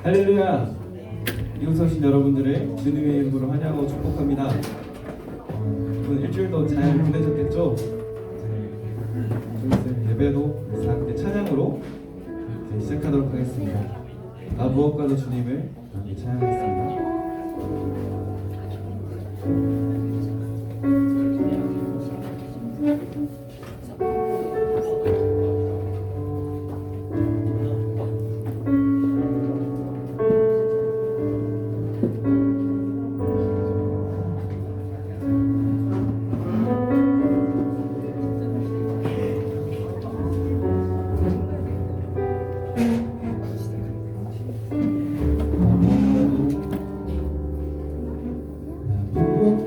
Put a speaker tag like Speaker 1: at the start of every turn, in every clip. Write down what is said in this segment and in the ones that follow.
Speaker 1: 할렐루야! 이곳에 오신 여러분들을 주님의 이름으로 환영하고 축복합니다. 이번 일주일도 잘 보내셨겠죠? 좀 있으면 예배도 함께 찬양으로 이제 시작하도록 하겠습니다. 무엇과도 주님을 찬양하겠습니다.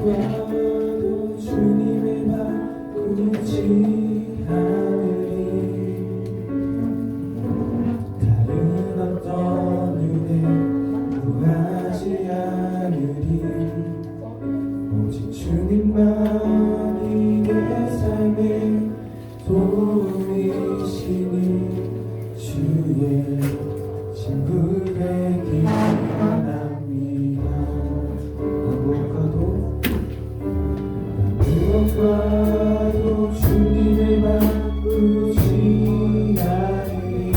Speaker 2: 무엇과도 주님의 바꾸지 않으리. 다른 어떤 은혜 구하지 않으리. 오직 주님만이 내 삶의 도움이시니 주의 친구 되기 원합니다. 무엇과도 주님의 바꾸지 않으리.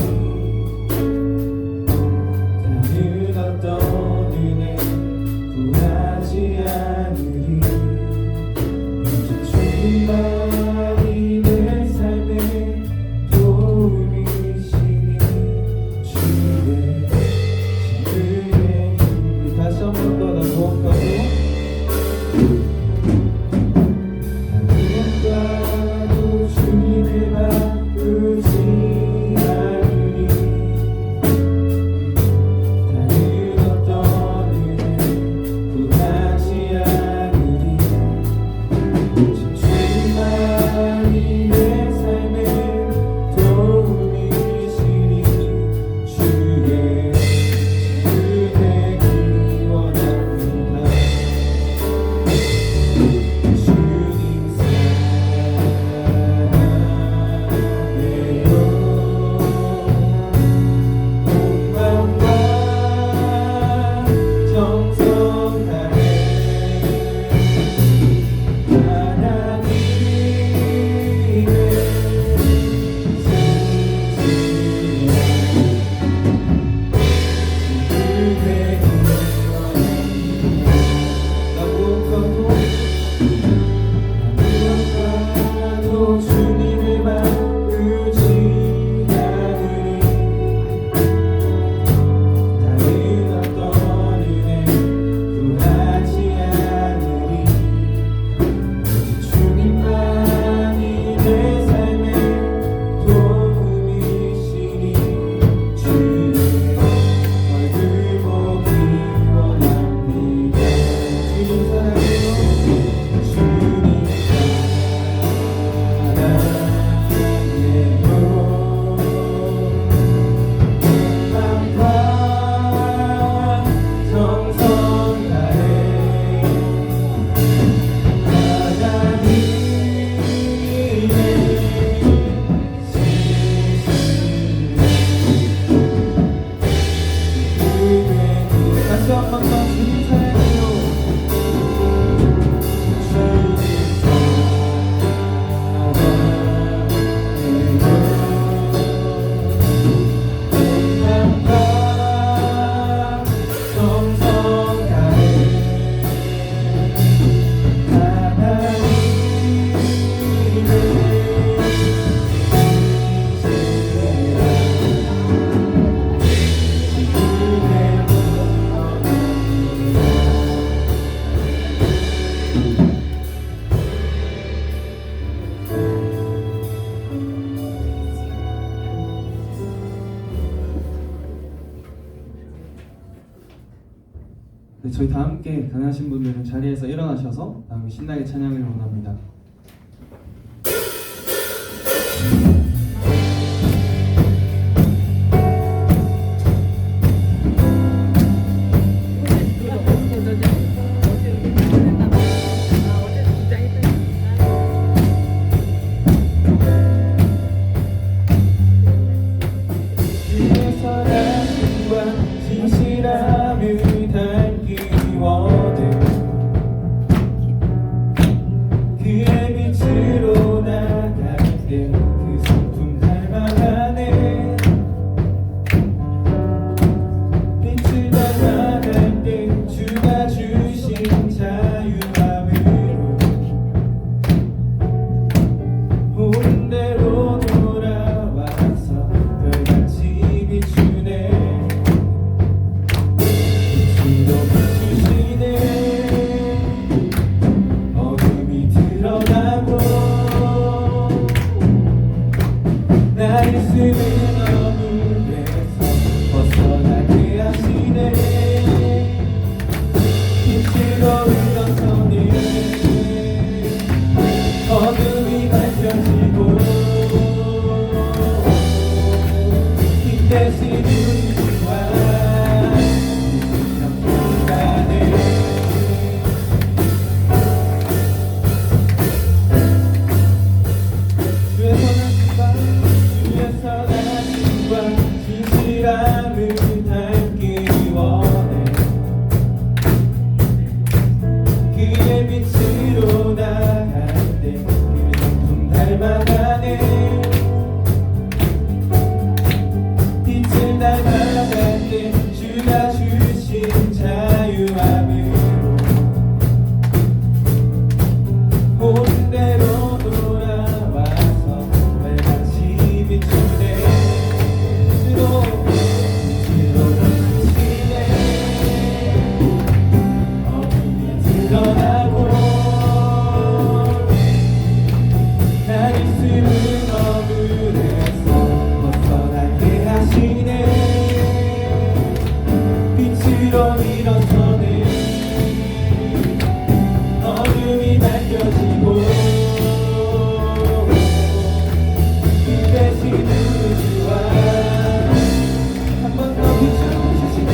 Speaker 2: 다른 어떤 은혜 구하지 않으리. 오직 주님만이 내 삶의 도움이시니 주의 친구의 힘. 다시 한 번 더. 나 무엇과도 주님의 바꾸지 않으리. 다른 어떤 은혜 구하지 않으리. 오직 주님만이 내 삶의 도움이시니 주의 친구 되기 원합니다. 주님 주님의 바꾸지 않으리. 다른 어떤 은혜 구하지 않으리. 오직 주님만이 내 삶의 도움이시니 주의 얼굴 보기 원합니다. 주님 사랑해요. 주님 다시 한 번 더 주님 사랑해요.
Speaker 1: 네, 저희 다 함께 가능하신 분들은 자리에서 일어나셔서 다음에 신나게 찬양을 원합니다.
Speaker 2: Yeah. 빛으로 나갈 때 그 성품 닮아가네. 빛을 닮아갈 때 주가 주신 자유함으로 모든 대로 돌아와서 밝같이 비추네. 빛으로 비추시네. 어둠이 드러나고 날 있음을 어둠에서 벗어나게 하시네. 빛으로 일어서네. 어둠이 밝혀지고 빛 대신 우주와 한 번 더 빛으로 비추시네.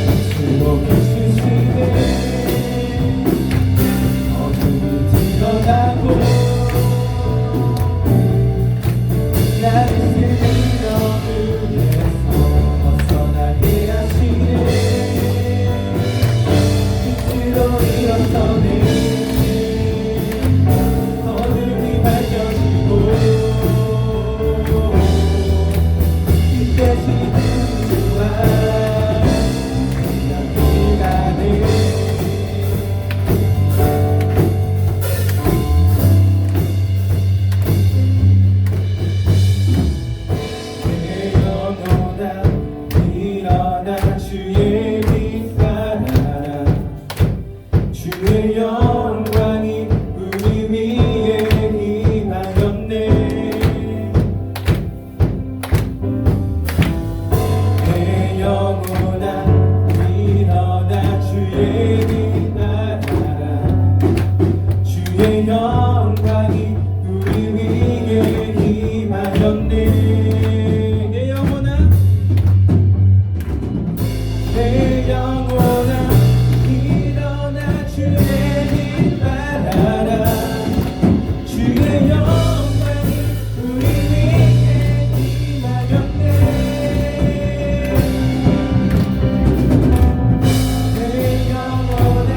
Speaker 2: 빛으로 비추시네. 어둠이 드러나고 날 있음을 어둠에서 벗어나게 하시네. 빛으로 일어서네. 어둠이 밝혀지고 빛 대신 우주와 빛이 가네. 내 영혼아 일어나 주의 빛 발하라. 주의 영광이 우리 위에 임하였네. 내 영혼아 일어나 주의 빛 발하라. 주의 영광이 우리 위에 임하였네. 내 영혼아 내 영혼아 일어나 주의 빛 발하라. 주의 영광이 우리 위에 임하였네. 내 영혼아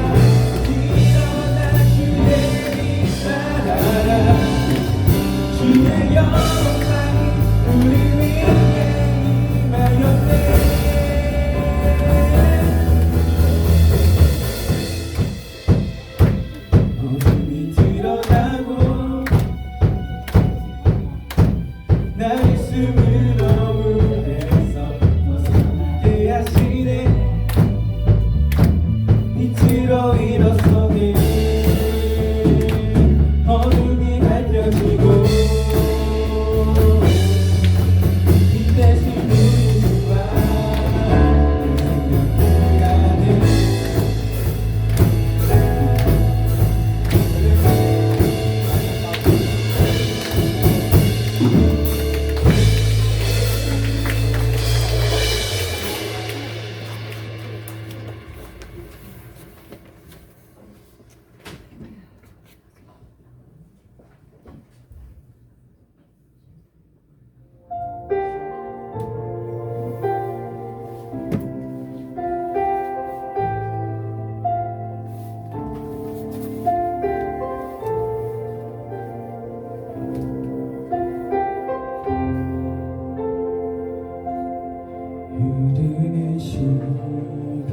Speaker 2: 일어나 주의 빛 발하라. 주의 영광이 우리 위에 임하였네. 어둠이 드러나고 날 있음을 어둠에서 벗어나게 하시네. 빛으로 일어서네. 어둠이 밝혀지고 빛 대신 우주와 생명이 가네. 흐르는 시간은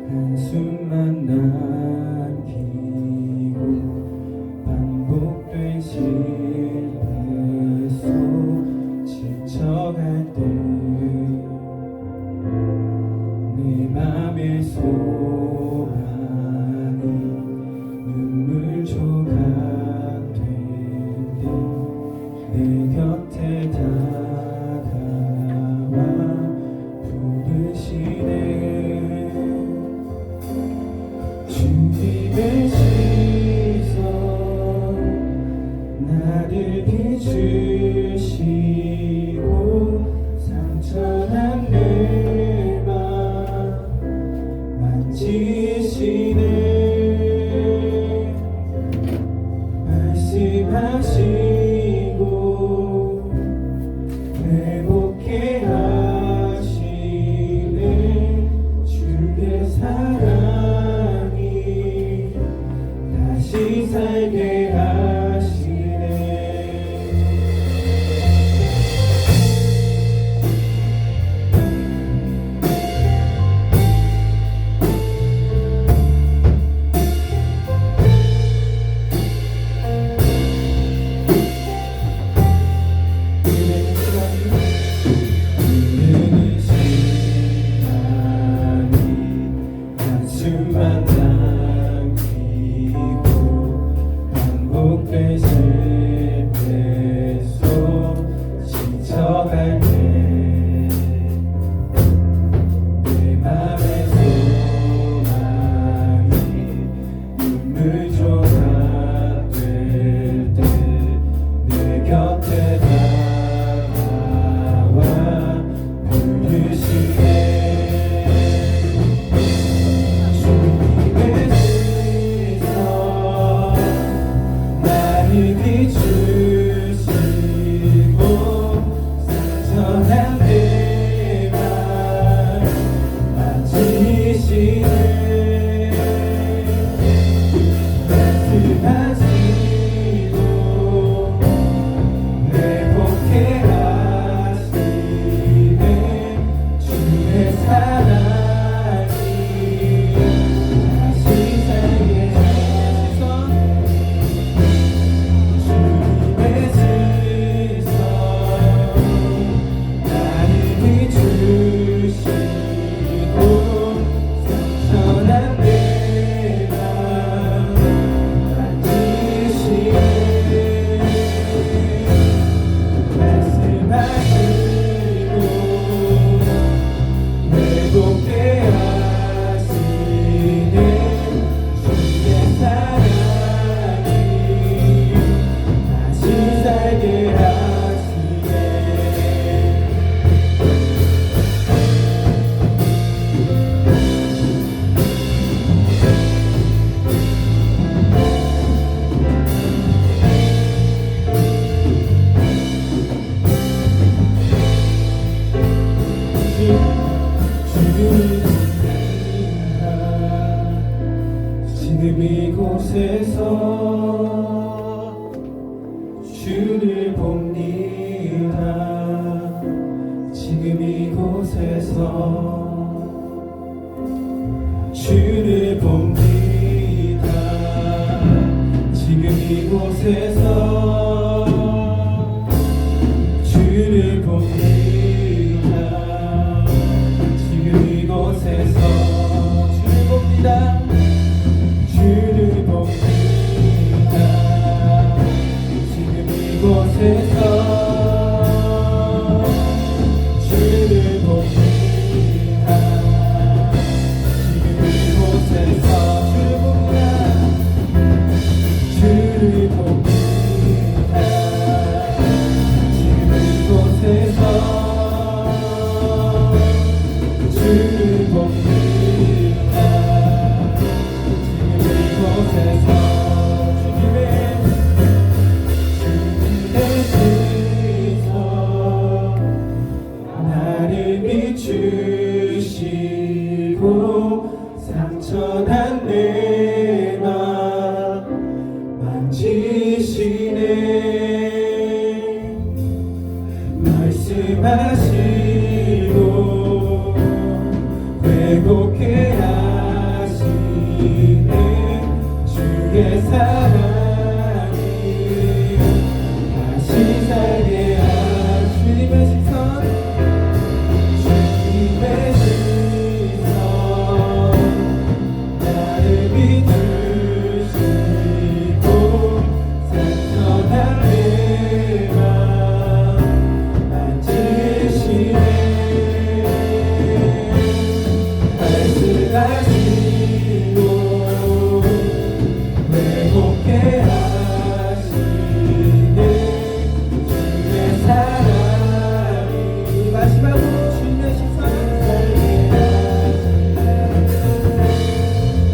Speaker 2: 한숨만 남기고 반복된 실패 속 지쳐갈 때 내 맘의 소망이 눈물 조각 될 때 내 곁에 다가와 부르시네. 주님의 시선 나를 비추시고 상처난 내 맘 만지시네. 말씀하시고 회복해 하시네. 주의 사랑 지금 이곳에서 주를 봅니다. 지금 이곳에서 주를 봅니다. 지금 이곳에서 주를 봅니다. 지금 이곳에서 주를 봅니다. 주를 봅니다. 지금 이곳에서 주를 봅니다. 지금 이곳에서 주를 봅니다. 주를 봅니다. 지금 이곳에서 주를 봅니다. 지금 이곳에서 주님의 시선 나를 비추시고 상처난 내 맘 만지시네. 말씀하시고 회복해 하시네. 주의 사랑이 다시 살게 하시. 주님의 시선 주님의 시선 나를 비추시고 상처난 내 맘 만지시네. 말씀하시고 회복해 하시네. 주의 사랑이 마지막으로 주님의 시선 살게 하시네.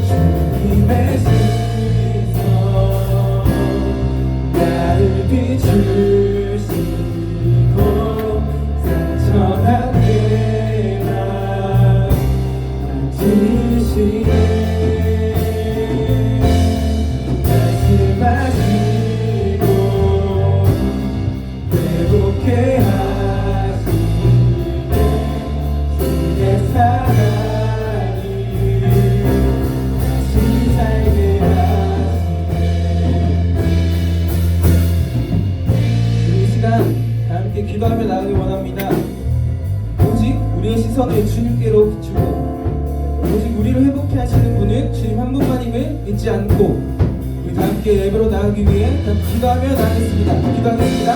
Speaker 2: 주님의 시선 나를 비추시고 상처난 내 맘 만지시네. 말씀하시고 회복해 하시네. 주의 사랑이 다시 살게 하시네. 이 시간 다 함께 기도하며 나가기 원합니다. 오직 우리의 시선을 주님께로 비추고 오직 우리를 회복해 하시는 분은 주님 한 분만임을 잊지 않고 우리 다 함께 예배로 나가기 위해 다 기도하며 나가겠습니다. 기도하겠습니다.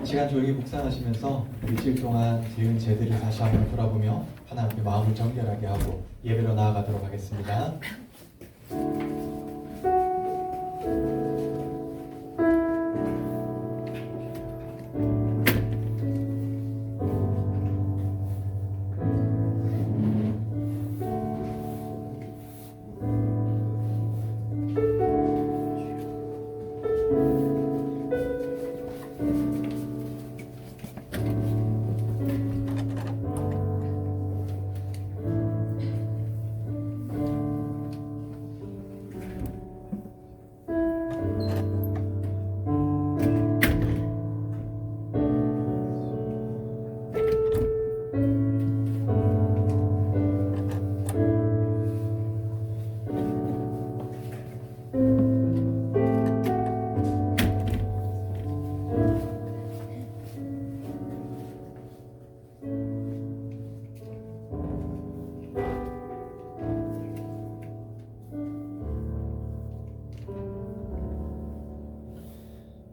Speaker 1: 시간 조용히 묵상하시면서 일주일 동안 지은 제들을 다시 한번 돌아보며 하나님께 마음을 정결하게 하고 예배로 나아가도록 하겠습니다.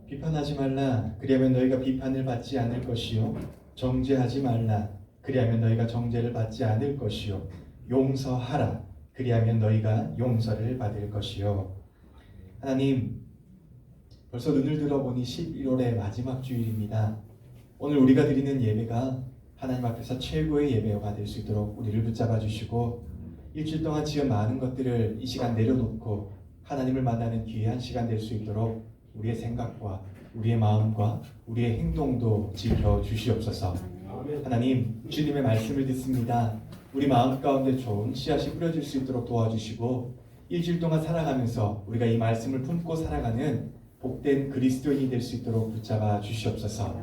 Speaker 1: 비판하지 말라. 그리하면 너희가 비판을 받지 않을 것이요. 정죄하지 말라. 그리하면 너희가 정죄를 받지 않을 것이요. 용서하라. 그리하면 너희가 용서를 받을 것이요. 하나님, 벌써 눈을 들어보니 11월의 마지막 주일입니다. 오늘 우리가 드리는 예배가 하나님 앞에서 최고의 예배가 될 수 있도록 우리를 붙잡아 주시고 일주일 동안 지은 많은 것들을 이 시간 내려놓고 하나님을 만나는 귀한 시간 될 수 있도록 우리의 생각과 우리의 마음과 우리의 행동도 지켜 주시옵소서. 하나님, 주님의 말씀을 듣습니다. 우리 마음 가운데 좋은 씨앗이 뿌려질 수 있도록 도와주시고 일주일 동안 살아가면서 우리가 이 말씀을 품고 살아가는 복된 그리스도인이 될 수 있도록 붙잡아 주시옵소서.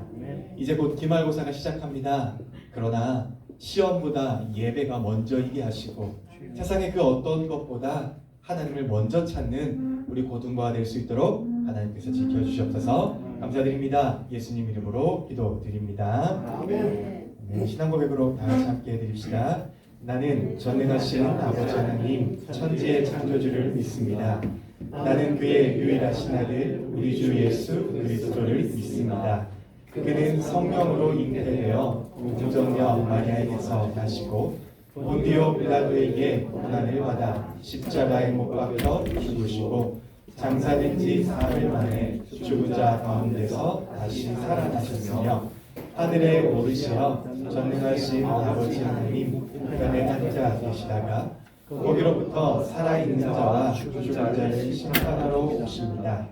Speaker 1: 이제 곧 기말고사가 시작합니다. 그러나 시험보다 예배가 먼저이게 하시고 세상의 그 어떤 것보다 하나님을 먼저 찾는 우리 고등부가 될 수 있도록 하나님께서 지켜주시옵소서. 감사드립니다. 예수님 이름으로 기도드립니다. 네, 신앙 고백으로 다 같이 함께 해드립시다. 나는 전능하신 아버지 하나님 천지의 창조주를 믿습니다. 나는 그의 유일하신 아들 우리 주 예수 그리스도를 믿습니다. 그는 성령으로 잉태되어 우정녀 마리아에게서 나시고 본디오 빌라도에게 고난을 받아 십자가에 못 박혀 죽으시고 장사된 지 사흘 만에 죽은 자 가운데서 다시 살아나셨으며 하늘에 오르시어 전능하신 아버지 하나님 우편에 앉아 계시다가 거기로부터 살아있는 자와 죽은 자를 심판하러 오십니다.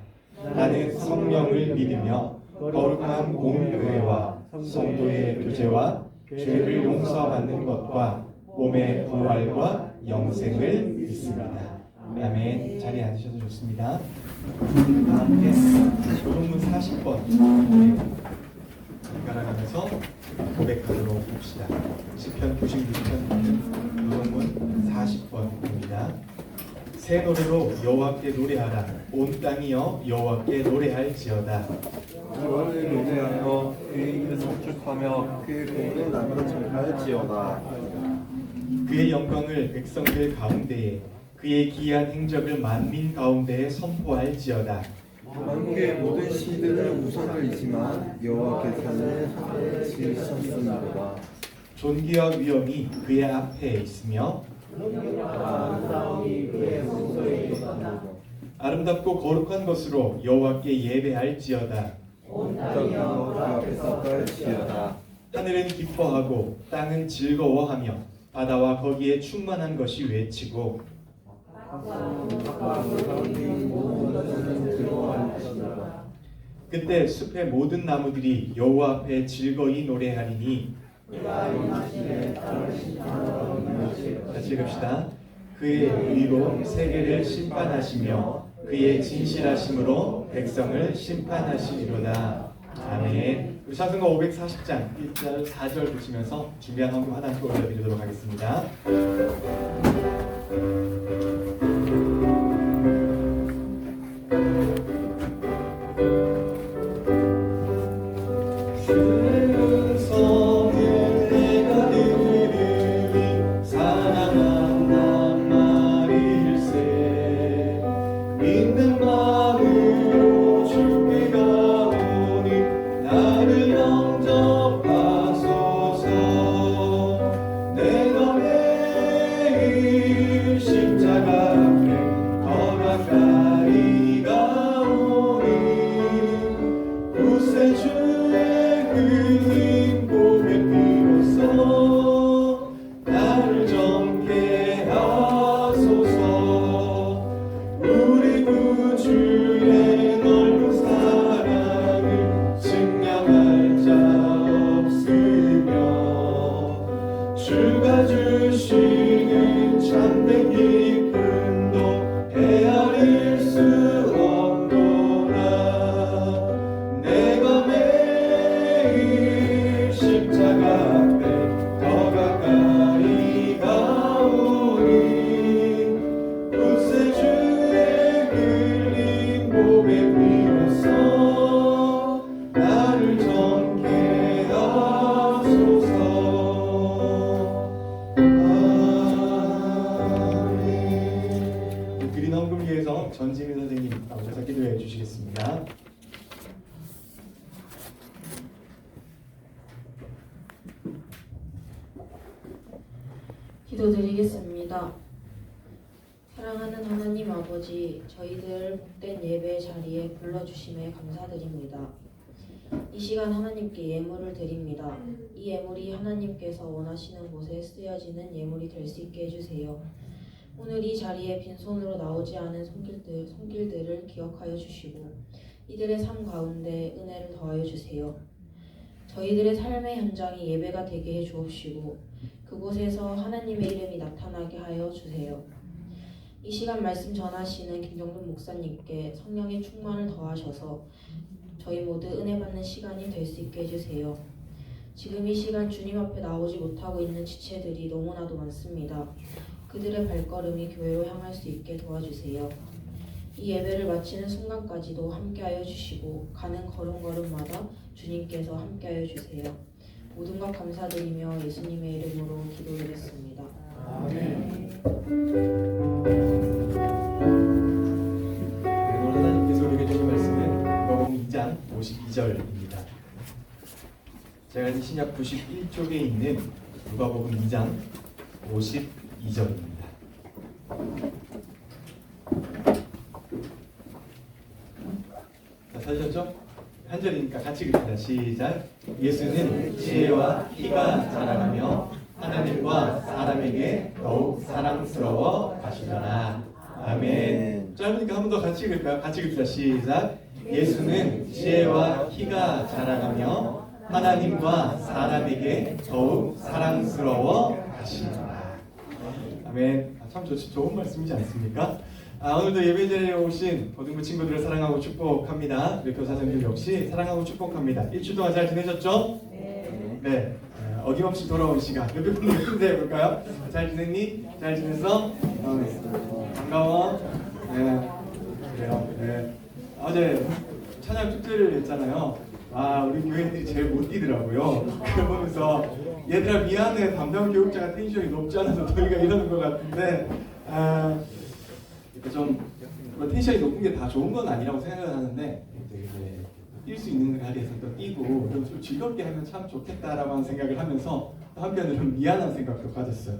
Speaker 1: 나는 성령을 믿으며 거룩한 공교회와 성도의 교제와 죄를 용서받는 것과 몸의 부활과 영생을 믿습니다. 아멘. 자리에 앉으셔도 좋습니다. 다 함께 요동문 40번 번갈아가면서 고백하도록 합시다. 시편 96편 요동문 40번입니다. 새 노래로 여호와께 노래하라. 온 땅이여 여호와께 노래할지어다.
Speaker 3: 여호와를 노래하며 그의 이름을 송축하며 그의 공을 나누어 전파할지어다.
Speaker 1: 그의 영광을 백성들 가운데에 그의 기이한 행적을 만민 가운데에 선포할지어다.
Speaker 3: 만국의 모든 시들은 우상들이지만 여호와께서는 하늘을 지으셨습니다.
Speaker 1: 존귀와 위엄이 그의 앞에 있으며 아름답고 거룩한 것으로 여호와께 예배할지어다.
Speaker 3: 온 땅이여 주 앞에서 떨지어다.
Speaker 1: 하늘은 기뻐하고 땅은 즐거워하며 바다와 거기에 충만한 것이 외치고 그때 숲의 모든 나무들이 여호와 앞에 즐거이 노래하리니. 같이 읽읍시다. 그의 의로 세계를 심판하시며 그의 진실하심으로 백성을 심판하시리로다. 아멘. 우리 찬송가 540장 1절 4절 보시면서 준비한 헌금 하나씩 올려드리도록 하겠습니다. 주가 주시는 참된 기쁨도 헤아릴 수 없노라. 내가 매일 십자가 앞에 더 가까이 가오니 구세주의 흘린 몸의 피로써 나를 정케 하소서. 드린 헌금을 위해서 전지민 선생님 나오셔서 기도해 주시겠습니다.
Speaker 4: 기도드리겠습니다. 사랑하는 하나님 아버지, 저희들 복된 예배 자리에 불러주심에 감사드립니다. 이 시간 하나님께 예물을 드립니다. 이 예물이 하나님께서 원하시는 곳에 쓰여지는 예물이 될 수 있게 해주세요. 오늘 이 자리에 빈손으로 나오지 않은 손길들을 기억하여 주시고 이들의 삶 가운데 은혜를 더하여 주세요. 저희들의 삶의 현장이 예배가 되게 해 주옵시고 그 그곳에서 하나님의 이름이 나타나게 하여 주세요. 이 시간 말씀 전하시는 김정돈 목사님께 성령의 충만을 더하셔서 저희 모두 은혜 받는 시간이 될 수 있게 해주세요. 지금 이 시간 주님 앞에 나오지 못하고 있는 지체들이 너무나도 많습니다. 그들의 발걸음이 교회로 향할 수 있게 도와주세요. 이 예배를 마치는 순간까지도 함께하여 주시고 가는 걸음걸음마다 주님께서 함께하여 주세요. 모든 것 감사드리며 예수님의 이름으로 기도드렸습니다.
Speaker 1: 오늘 하나님께서 우리에게 주신 말씀은 누가복음 2장 52절입니다. 제가 이 신약 91쪽에 있는 누가복음 2장 52절입니다. 자, 찾으셨죠? 한 절이니까 같이 읽습니다. 시작. 예수는 지혜와 희가 자라나며 하나님과 사람에게 더욱 사랑스러워 가시더라. 아멘. 짧으니까 한 번 더 같이 읽을까요? 같이 읽습니다. 시작. 예수는 지혜와 희가 자라나며 하나님과 사람에게 더욱 사랑스러워 가시더라. 아멘. 참 좋은 말씀이지 않습니까? 오늘도 예배자리에 오신 고등부 친구들을 사랑하고 축복합니다. 우리 교사님들 역시 사랑하고 축복합니다. 일주일 동안 잘 지내셨죠? 네. 어김없이 돌아온 시간. 옆에 분들 힘내 볼까요? 잘 지냈니? 잘 지냈어? 반가워. 네. 그래요. 네. 어제 찬양 축제를 했잖아요. 우리 교회들이 제일 못 뛰더라고요. 그걸 보면서 얘들아 미안해, 담당 교육자가 텐션이 높지 않아서 너희가 이러는 것 같은데 좀 텐션이 높은 게 다 좋은 건 아니라고 생각을 하는데 뛸 수 있는 자리에서 또 뛰고 좀 즐겁게 하면 참 좋겠다라고 하는 생각을 하면서 또 한편으로는 미안한 생각도 가졌어요.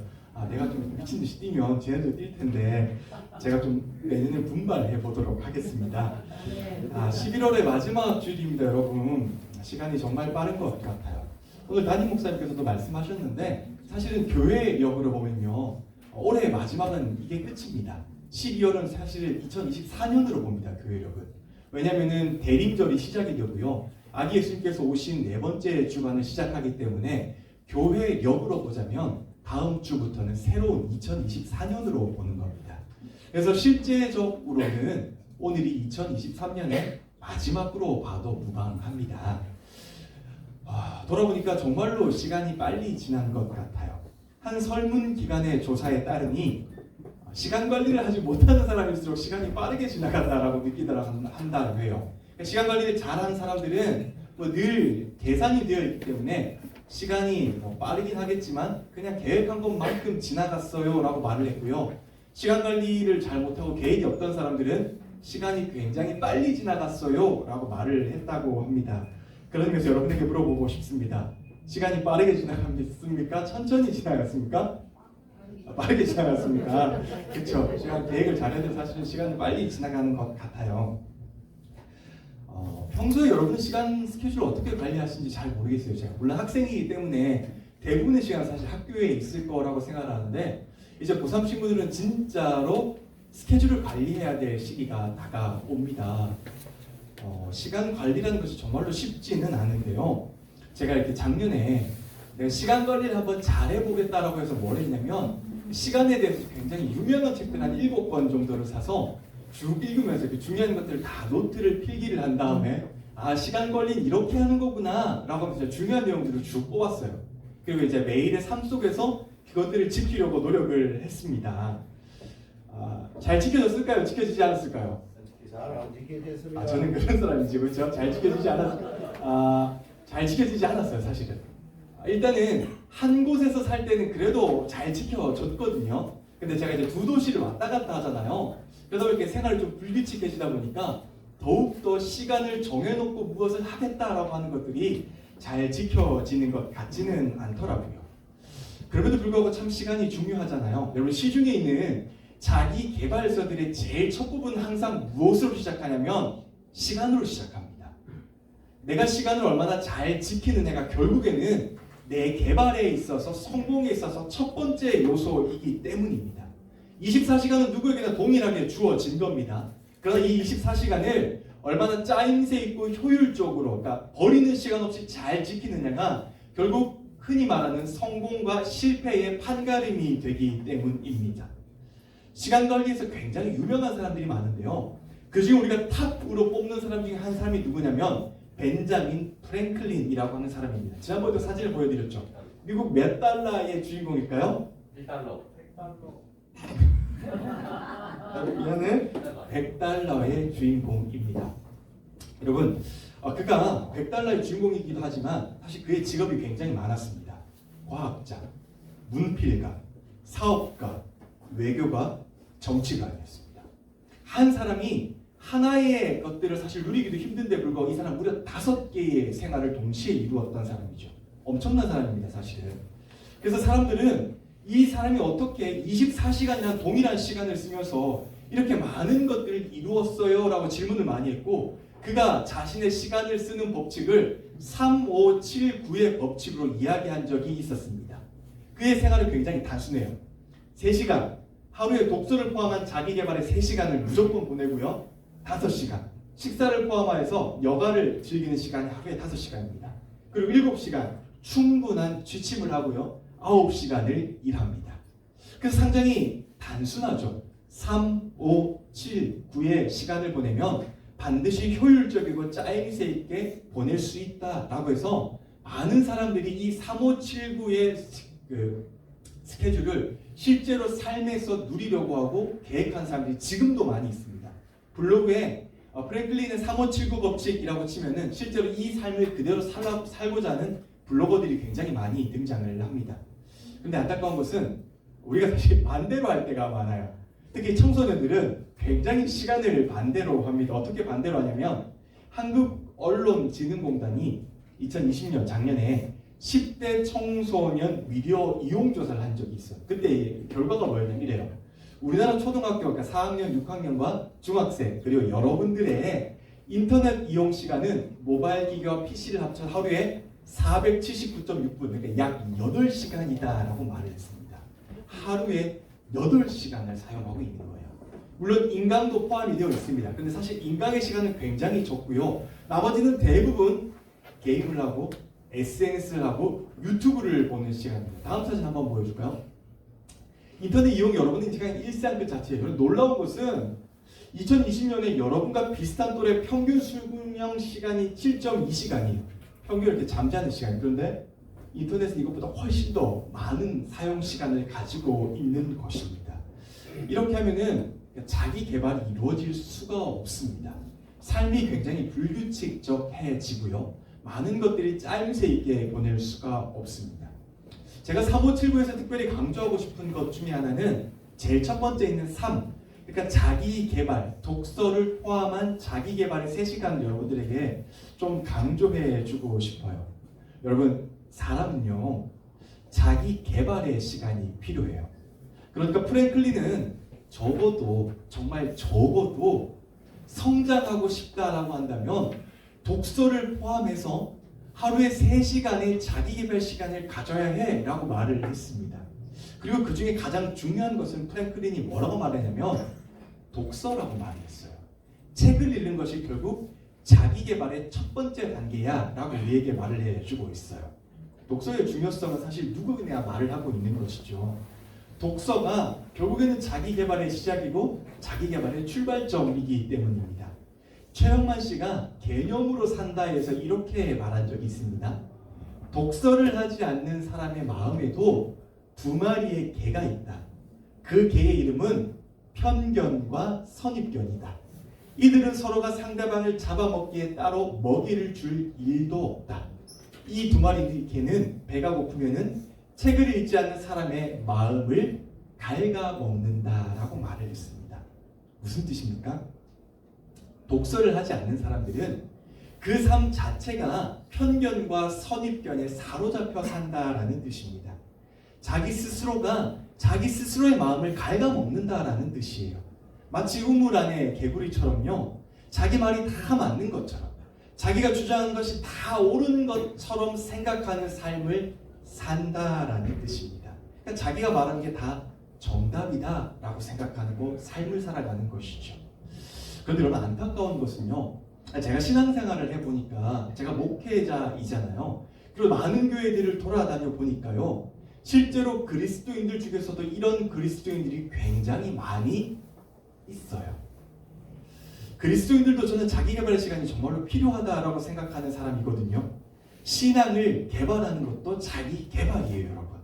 Speaker 1: 내가 좀 미친 듯이 뛰면 쟤네도 뛸 텐데 제가 좀 내년에 분발해 보도록 하겠습니다. 11월의 마지막 주일입니다, 여러분. 시간이 정말 빠른 것 같아요. 오늘 담임 목사님께서도 말씀하셨는데 사실은 교회 역으로 보면요, 올해의 마지막은 이게 끝입니다. 12월은 사실 2024년으로 봅니다, 교회력은. 왜냐하면 대림절이 시작이 되고요, 아기 예수님께서 오신 네 번째 주간을 시작하기 때문에 교회력으로 보자면 다음 주부터는 새로운 2024년으로 보는 겁니다. 그래서 실제적으로는 오늘이 2023년의 마지막으로 봐도 무방합니다. 돌아보니까 정말로 시간이 빨리 지난 것 같아요. 한 설문기관의 조사에 따르니 시간 관리를 하지 못하는 사람일수록 시간이 빠르게 지나간다라고 느끼더라고 한다고 해요. 시간 관리를 잘하는 사람들은 늘 계산이 되어 있기 때문에 시간이 빠르긴 하겠지만 그냥 계획한 것만큼 지나갔어요 라고 말을 했고요. 시간 관리를 잘 못하고 계획이 없던 사람들은 시간이 굉장히 빨리 지나갔어요 라고 말을 했다고 합니다. 그러면서 여러분에게 물어보고 싶습니다. 시간이 빠르게 지나갔습니까? 천천히 지나갔습니까? 빠르게 지나갔습니까? 그렇죠. 시간 계획을 잘해도 사실은 시간이 빨리 지나가는 것 같아요. 평소에 여러분 시간 스케줄 어떻게 관리하시는지 잘 모르겠어요. 제가 물론 학생이기 때문에 대부분의 시간 사실 학교에 있을 거라고 생각하는데 이제 고3 친구들은 진짜로 스케줄을 관리해야 될 시기가 다가옵니다. 시간 관리라는 것이 정말로 쉽지는 않은데요. 제가 이렇게 작년에 내가 시간 관리를 한번 잘해보겠다라고 해서 뭘 했냐면 시간에 대해서 굉장히 유명한 책들 한 7권 정도를 사서 쭉 읽으면서 이렇게 중요한 것들을 다 노트를 필기를 한 다음에 시간 관리는 이렇게 하는 거구나 라고 하면서 중요한 내용들을 쭉 뽑았어요. 그리고 이제 매일의 삶 속에서 그것들을 지키려고 노력을 했습니다. 잘 지켜졌을까요? 지켜지지 않았을까요?
Speaker 5: 잘 안 지켜졌습니다.
Speaker 1: 저는 그런 사람이지, 그렇죠? 잘 지켜지지 잘 지켜지지 않았어요, 사실은. 일단은 한 곳에서 살 때는 그래도 잘 지켜졌거든요. 근데 제가 이제 두 도시를 왔다 갔다 하잖아요. 그래서 이렇게 생활이 좀 불규칙해지다 보니까 더욱더 시간을 정해놓고 무엇을 하겠다라고 하는 것들이 잘 지켜지는 것 같지는 않더라고요. 그럼에도 불구하고 참 시간이 중요하잖아요. 여러분, 시중에 있는 자기 개발서들의 제일 첫 부분은 항상 무엇으로 시작하냐면 시간으로 시작합니다. 내가 시간을 얼마나 잘 지키느냐가 결국에는 내 개발에 있어서 성공에 있어서 첫 번째 요소이기 때문입니다. 24시간은 누구에게나 동일하게 주어진 겁니다. 그러나 이 24시간을 얼마나 짜임새 있고 효율적으로, 그러니까 버리는 시간 없이 잘 지키느냐가 결국 흔히 말하는 성공과 실패의 판가름이 되기 때문입니다. 시간 관리에서 굉장히 유명한 사람들이 많은데요. 그중에 우리가 탑으로 뽑는 사람 중에 한 사람이 누구냐면 벤자민 프랭클린이라고 하는 사람입니다. 지난번에도 사진을 보여드렸죠. 미국 몇 달러의 주인공일까요?
Speaker 6: 1달러.
Speaker 1: 이거는 100달러의 주인공입니다. 여러분, 그가 100달러의 주인공이기도 하지만 사실 그의 직업이 굉장히 많았습니다. 과학자, 문필가, 사업가, 외교가, 정치가였습니다. 한 사람이 하나의 것들을 사실 누리기도 힘든데 불구하고 이 사람 무려 5개의 생활을 동시에 이루었던 사람이죠. 엄청난 사람입니다, 사실은. 그래서 사람들은 이 사람이 어떻게 24시간이나 동일한 시간을 쓰면서 이렇게 많은 것들을 이루었어요? 라고 질문을 많이 했고, 그가 자신의 시간을 쓰는 법칙을 3579의 법칙으로 이야기한 적이 있었습니다. 그의 생활은 굉장히 단순해요. 3시간, 하루에 독서를 포함한 자기개발에 3시간을 무조건 보내고요. 5시간, 식사를 포함해서 여가를 즐기는 시간이 하루에 5시간입니다. 그리고 7시간, 충분한 취침을 하고요. 9시간을 일합니다. 그래서 상당히 단순하죠. 3, 5, 7, 9의 시간을 보내면 반드시 효율적이고 짜임새 있게 보낼 수 있다라고 해서 많은 사람들이 이 3579의 스케줄을 실제로 삶에서 누리려고 하고 계획한 사람들이 지금도 많이 있습니다. 블로그에 프랭클린의 3579 법칙이라고 치면은 실제로 이 삶을 그대로 살고자 하는 블로거들이 굉장히 많이 등장을 합니다. 근데 안타까운 것은 우리가 사실 반대로 할 때가 많아요. 특히 청소년들은 굉장히 시간을 반대로 합니다. 어떻게 반대로 하냐면 한국언론진흥공단이 2020년 작년에 10대 청소년 미디어 이용 조사를 한 적이 있어요. 그때 결과가 뭐였냐면 이래요. 우리나라 초등학교, 그러니까 4학년, 6학년과 중학생, 그리고 여러분들의 인터넷 이용 시간은 모바일 기기와 PC를 합쳐 하루에 479.6분, 그러니까 약 8시간이다라고 말을 했습니다. 하루에 8시간을 사용하고 있는 거예요. 물론 인강도 포함이 되어 있습니다. 근데 사실 인강의 시간은 굉장히 적고요. 나머지는 대부분 게임을 하고 SNS를 하고 유튜브를 보는 시간입니다. 다음 사진 한번 보여줄까요? 인터넷 이용이 여러분의 일상 그 자체예요. 놀라운 것은 2020년에 여러분과 비슷한 또래 평균 수명 시간이 7.2시간이에요. 평균 이렇게 잠자는 시간. 그런데 인터넷은 이것보다 훨씬 더 많은 사용 시간을 가지고 있는 것입니다. 이렇게 하면은 자기 개발이 이루어질 수가 없습니다. 삶이 굉장히 불규칙적해지고요. 많은 것들이 짜임새 있게 보낼 수가 없습니다. 제가 3579에서 특별히 강조하고 싶은 것 중에 하나는 제일 첫 번째 있는 3, 그러니까 자기 개발, 독서를 포함한 자기 개발의 3시간을 여러분들에게 좀 강조해 주고 싶어요. 여러분, 사람은요, 자기 개발의 시간이 필요해요. 그러니까 프랭클린은 적어도, 정말 적어도 성장하고 싶다라고 한다면 독서를 포함해서 하루에 3시간의 자기 개발 시간을 가져야 해 라고 말을 했습니다. 그리고 그 중에 가장 중요한 것은 프랭클린이 뭐라고 말했냐면 독서라고 말했어요. 책을 읽는 것이 결국 자기 개발의 첫 번째 단계야 라고 우리에게 말을 해주고 있어요. 독서의 중요성은 사실 누구나 말을 하고 있는 것이죠. 독서가 결국에는 자기 개발의 시작이고 자기 개발의 출발점이기 때문입니다. 최영만 씨가 개념으로 산다에서 이렇게 말한 적이 있습니다. 독서를 하지 않는 사람의 마음에도 2마리의 개가 있다. 그 개의 이름은 편견과 선입견이다. 이들은 서로가 상대방을 잡아먹기에 따로 먹이를 줄 일도 없다. 이 2마리 개는 배가 고프면은 책을 읽지 않는 사람의 마음을 갉아먹는다라고 말을 했습니다. 무슨 뜻입니까? 독서를 하지 않는 사람들은 그 삶 자체가 편견과 선입견에 사로잡혀 산다라는 뜻입니다. 자기 스스로가 자기 스스로의 마음을 갉아먹는다라는 뜻이에요. 마치 우물 안에 개구리처럼요. 자기 말이 다 맞는 것처럼 자기가 주장하는 것이 다 옳은 것처럼 생각하는 삶을 산다라는 뜻입니다. 그러니까 자기가 말하는 게 다 정답이다라고 생각하고 삶을 살아가는 것이죠. 그런데 여러분 안타까운 것은요. 제가 신앙생활을 해보니까 제가 목회자이잖아요. 그리고 많은 교회들을 돌아다녀 보니까요, 실제로 그리스도인들 중에서도 이런 그리스도인들이 굉장히 많이 있어요. 그리스도인들도 저는 자기 개발 시간이 정말로 필요하다라고 생각하는 사람이거든요. 신앙을 개발하는 것도 자기 개발이에요, 여러분.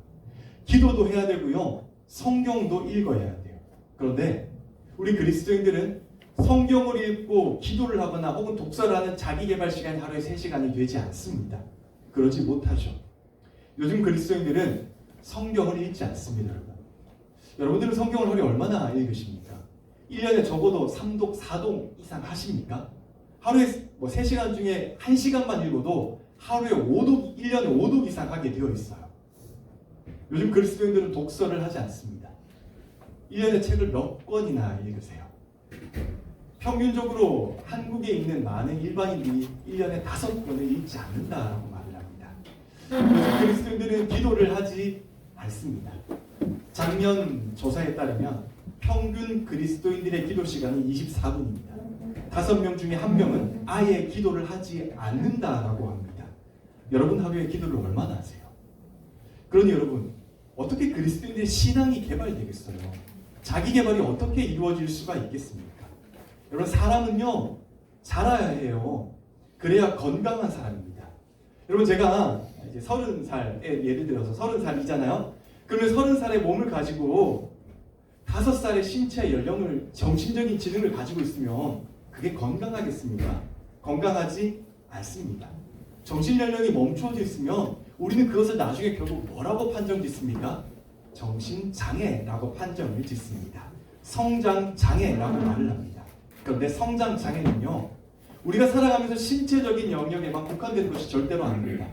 Speaker 1: 기도도 해야 되고요, 성경도 읽어야 돼요. 그런데 우리 그리스도인들은 성경을 읽고 기도를 하거나 혹은 독서를 하는 자기 개발 시간이 하루에 3시간이 되지 않습니다. 그러지 못하죠. 요즘 그리스도인들은 성경을 읽지 않습니다, 여러분. 여러분들은 성경을 하루에 얼마나 읽으십니까? 1년에 적어도 3독, 4독 이상 하십니까? 하루에 3시간 중에 1시간만 읽어도 하루에 5독, 1년에 5독 이상 하게 되어 있어요. 요즘 그리스도인들은 독서를 하지 않습니다. 1년에 책을 몇 권이나 읽으세요? 평균적으로 한국에 있는 많은 일반인들이 1년에 5권을 읽지 않는다라고 말을 합니다. 요즘 그리스도인들은 기도를 하지 않습니다. 작년 조사에 따르면 평균 그리스도인들의 기도 시간은 24분입니다. 5명 중에 1명은 아예 기도를 하지 않는다라고 합니다. 여러분 하루에 기도를 얼마나 하세요? 그러니 여러분, 어떻게 그리스도인들의 신앙이 개발되겠어요? 자기 개발이 어떻게 이루어질 수가 있겠습니까? 여러분, 사람은요, 자라야 해요. 그래야 건강한 사람입니다. 여러분, 제가 이제 30살, 예를 들어서 30살이잖아요. 그러면 30살의 몸을 가지고 5살의 신체 연령을, 정신적인 지능을 가지고 있으면 그게 건강하겠습니까? 건강하지 않습니다. 정신 연령이 멈춰져 있으면 우리는 그것을 나중에 결국 뭐라고 판정 짓습니까? 정신장애라고 판정을 짓습니다. 성장장애라고 말을 합니다. 그런데 성장장애는요, 우리가 살아가면서 신체적인 영역에만 국한되는 것이 절대로 아닙니다.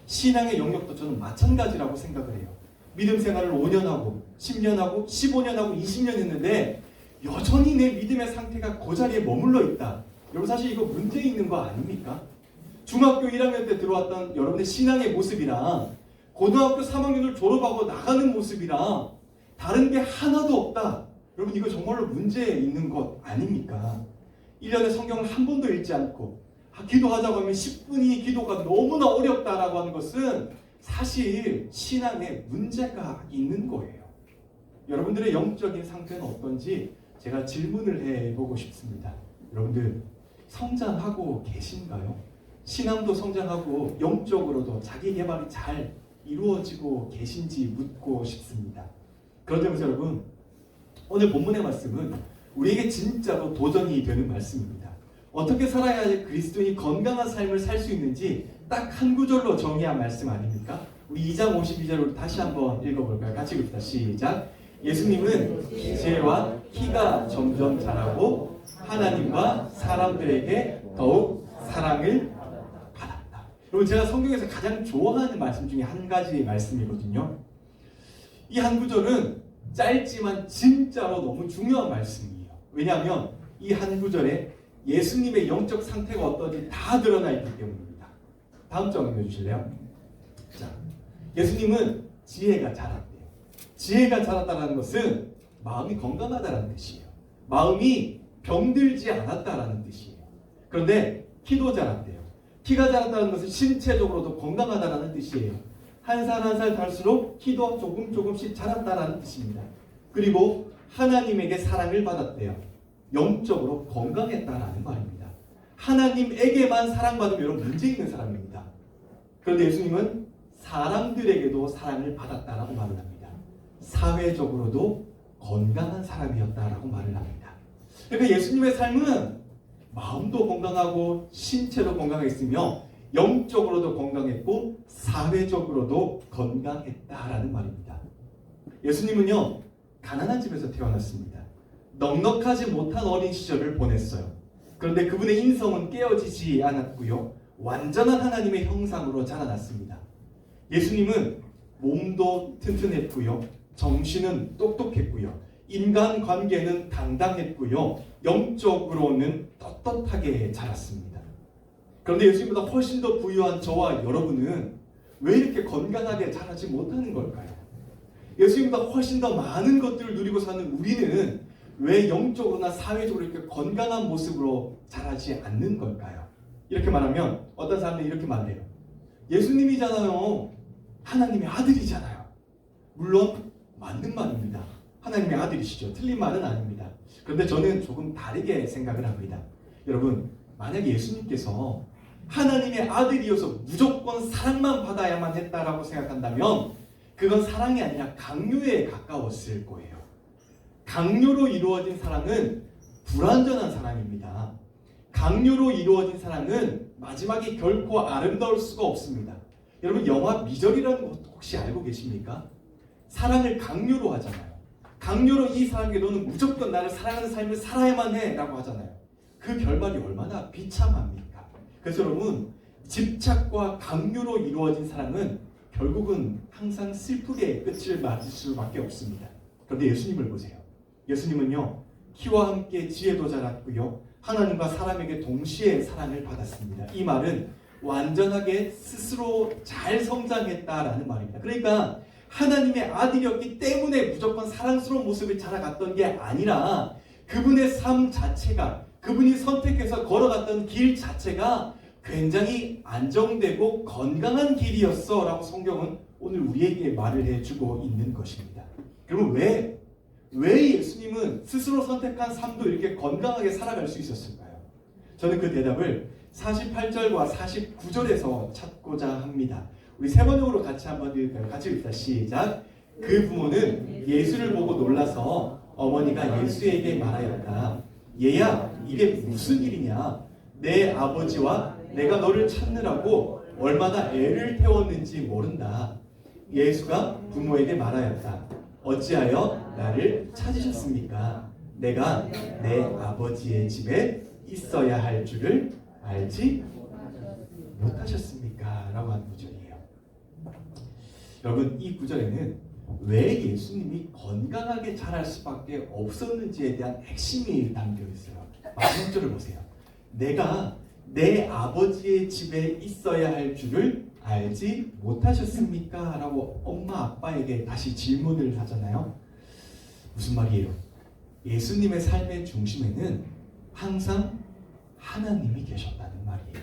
Speaker 1: 신앙의 영역도 저는 마찬가지라고 생각을 해요. 믿음 생활을 5년 하고 10년 하고 15년 하고 20년 했는데 여전히 내 믿음의 상태가 그 자리에 머물러 있다. 여러분, 사실 이거 문제 있는 거 아닙니까? 중학교 1학년 때 들어왔던 여러분의 신앙의 모습이랑 고등학교 3학년을 졸업하고 나가는 모습이랑 다른 게 하나도 없다. 여러분, 이거 정말로 문제 있는 것 아닙니까? 1년에 성경을 한 번도 읽지 않고 기도하자고 하면 10분이 기도가 너무나 어렵다라고 하는 것은 사실 신앙에 문제가 있는 거예요. 여러분들의 영적인 상태는 어떤지 제가 질문을 해보고 싶습니다. 여러분들 성장하고 계신가요? 신앙도 성장하고 영적으로도 자기 개발이 잘 이루어지고 계신지 묻고 싶습니다. 그런데 여러분, 오늘 본문의 말씀은 우리에게 진짜로 도전이 되는 말씀입니다. 어떻게 살아야 그리스도인이 건강한 삶을 살 수 있는지 딱 한 구절로 정의한 말씀 아닙니까? 우리 2장 52절을 다시 한번 읽어볼까요? 같이 읽읍시다. 시작. 예수님은 지혜와 키가 점점 자라고 하나님과 사람들에게 더욱 사랑을 받았다. 여러분, 제가 성경에서 가장 좋아하는 말씀 중에 한 가지 말씀이거든요. 이 한 구절은 짧지만 진짜로 너무 중요한 말씀이에요. 왜냐하면 이 한 구절에 예수님의 영적 상태가 어떤지 다 드러나 있기 때문입니다. 다음 장 읽어주실래요? 자, 예수님은 지혜가 자랐대요. 지혜가 자랐다는 것은 마음이 건강하다는 뜻이에요. 마음이 병들지 않았다라는 뜻이에요. 그런데 키도 자랐대요. 키가 자랐다는 것은 신체적으로도 건강하다라는 뜻이에요. 한 살 한 살 갈수록 키도 조금씩 자랐다라는 뜻입니다. 그리고 하나님에게 사랑을 받았대요. 영적으로 건강했다라는 말입니다. 하나님에게만 사랑받으면 여러분 문제 있는 사람입니다. 그런데 예수님은 사람들에게도 사랑을 받았다라고 말을 합니다. 사회적으로도 건강한 사람이었다라고 말을 합니다. 그러니까 예수님의 삶은 마음도 건강하고 신체도 건강했으며 영적으로도 건강했고 사회적으로도 건강했다라는 말입니다. 예수님은요, 가난한 집에서 태어났습니다. 넉넉하지 못한 어린 시절을 보냈어요. 그런데 그분의 인성은 깨어지지 않았고요, 완전한 하나님의 형상으로 자라났습니다. 예수님은 몸도 튼튼했고요, 정신은 똑똑했고요, 인간관계는 당당했고요, 영적으로는 떳떳하게 자랐습니다. 그런데 예수님보다 훨씬 더 부유한 저와 여러분은 왜 이렇게 건강하게 자라지 못하는 걸까요? 예수님보다 훨씬 더 많은 것들을 누리고 사는 우리는 왜 영적으로나 사회적으로 이렇게 건강한 모습으로 자라지 않는 걸까요? 이렇게 말하면 어떤 사람들이 이렇게 말해요. 예수님이잖아요. 하나님의 아들이잖아요. 물론 맞는 말입니다. 하나님의 아들이시죠. 틀린 말은 아닙니다. 그런데 저는 조금 다르게 생각을 합니다. 여러분, 만약에 예수님께서 하나님의 아들이어서 무조건 사랑만 받아야만 했다라고 생각한다면 그건 사랑이 아니라 강요에 가까웠을 거예요. 강요로 이루어진 사랑은 불완전한 사랑입니다. 강요로 이루어진 사랑은 마지막에 결코 아름다울 수가 없습니다. 여러분, 영화 미절이라는 것도 혹시 알고 계십니까? 사랑을 강요로 하잖아요. 강요로 이 사람에게 너는 무조건 나를 사랑하는 삶을 살아야만 해 라고 하잖아요. 그 결말이 얼마나 비참합니까? 그래서 여러분, 집착과 강요로 이루어진 사랑은 결국은 항상 슬프게 끝을 맞을 수밖에 없습니다. 그런데 예수님을 보세요. 예수님은요, 키와 함께 지혜도 자랐고요, 하나님과 사람에게 동시에 사랑을 받았습니다. 이 말은 완전하게 스스로 잘 성장했다라는 말입니다. 그러니까 하나님의 아들이었기 때문에 무조건 사랑스러운 모습을 자라갔던 게 아니라 그분의 삶 자체가, 그분이 선택해서 걸어갔던 길 자체가 굉장히 안정되고 건강한 길이었어 라고 성경은 오늘 우리에게 말을 해주고 있는 것입니다. 그러면 왜 예수님은 스스로 선택한 삶도 이렇게 건강하게 살아갈 수 있었을까요? 저는 그 대답을 48절과 49절에서 찾고자 합니다. 우리 세 번역으로 같이 한번 읽을까요? 같이 읽자. 시작. 그 부모는 예수를 보고 놀라서 어머니가 예수에게 말하였다. 얘야, 이게 무슨 일이냐? 내 아버지와 내가 너를 찾느라고 얼마나 애를 태웠는지 모른다. 예수가 부모에게 말하였다. 어찌하여 나를 찾으셨습니까? 내가 내 아버지의 집에 있어야 할 줄을 알지 못하셨습니까? 라고 하는 구절이에요. 여러분, 이 구절에는 왜 예수님이 건강하게 자랄 수밖에 없었는지에 대한 핵심이 담겨 있어요. 마지막 절을 보세요. 내가 내 아버지의 집에 있어야 할 줄을 알지 못하셨습니까? 라고 엄마 아빠에게 다시 질문을 하잖아요. 무슨 말이에요? 예수님의 삶의 중심에는 항상 하나님이 계셨다는 말이에요.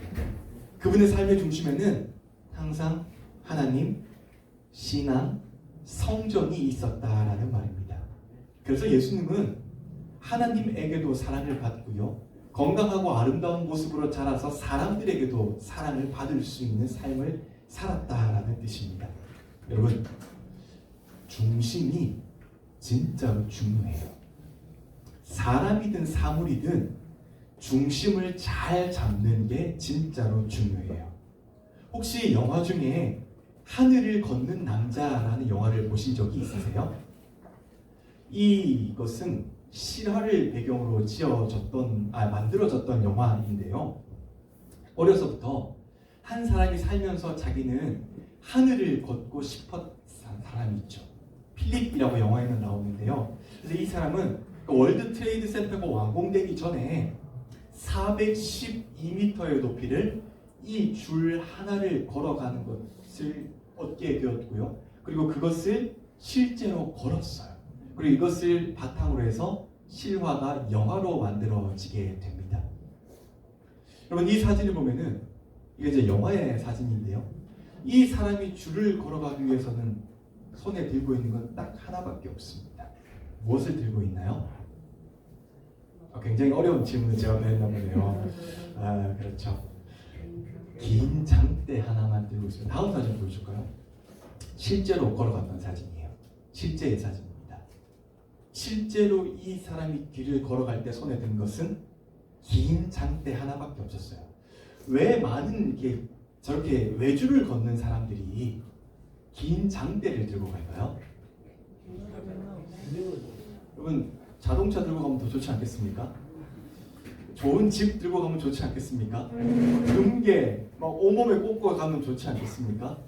Speaker 1: 그분의 삶의 중심에는 항상 하나님, 신앙, 성전이 있었다라는 말입니다. 그래서 예수님은 하나님에게도 사랑을 받고요, 건강하고 아름다운 모습으로 자라서 사람들에게도 사랑을 받을 수 있는 삶을 살았다라는 뜻입니다. 여러분, 중심이 진짜로 중요해요. 사람이든 사물이든 중심을 잘 잡는 게 진짜로 중요해요. 혹시 영화 중에 하늘을 걷는 남자라는 영화를 보신 적이 있으세요? 이것은 실화를 배경으로 만들어졌던 영화인데요. 어려서부터 한 사람이 살면서 자기는 하늘을 걷고 싶었던 사람이 있죠. 필립이라고 영화에는 나오는데요. 그래서 이 사람은 월드 트레이드 센터가 완공되기 전에 412m의 높이를 이 줄 하나를 걸어가는 것을 얻게 되었고요. 그리고 그것을 실제로 걸었어요. 그리고 이것을 바탕으로 해서 실화가 영화로 만들어지게 됩니다. 여러분, 이 사진을 보면은 이게 이제 영화의 사진인데요. 이 사람이 줄을 걸어가기 위해서는 손에 들고 있는 건 딱 하나밖에 없습니다. 무엇을 들고 있나요? 굉장히 어려운 질문을 제가 냈나 보네요. 그렇죠. 긴 장대 하나만 들고 있습니다. 다음 사진 보여줄까요? 실제로 걸어갔던 사진이에요. 실제의 사진입니다. 실제로 이 사람이 길을 걸어갈 때 손에 든 것은 긴 장대 하나밖에 없었어요. 왜 많은 저렇게 외줄을 걷는 사람들이 긴 장대를 들고 갈까요? 여러분, 자동차 들고 가면 더 좋지 않겠습니까? 좋은 집 들고 가면 좋지 않겠습니까? 금괴 막 온몸에 꽂고 가면 좋지 않겠습니까?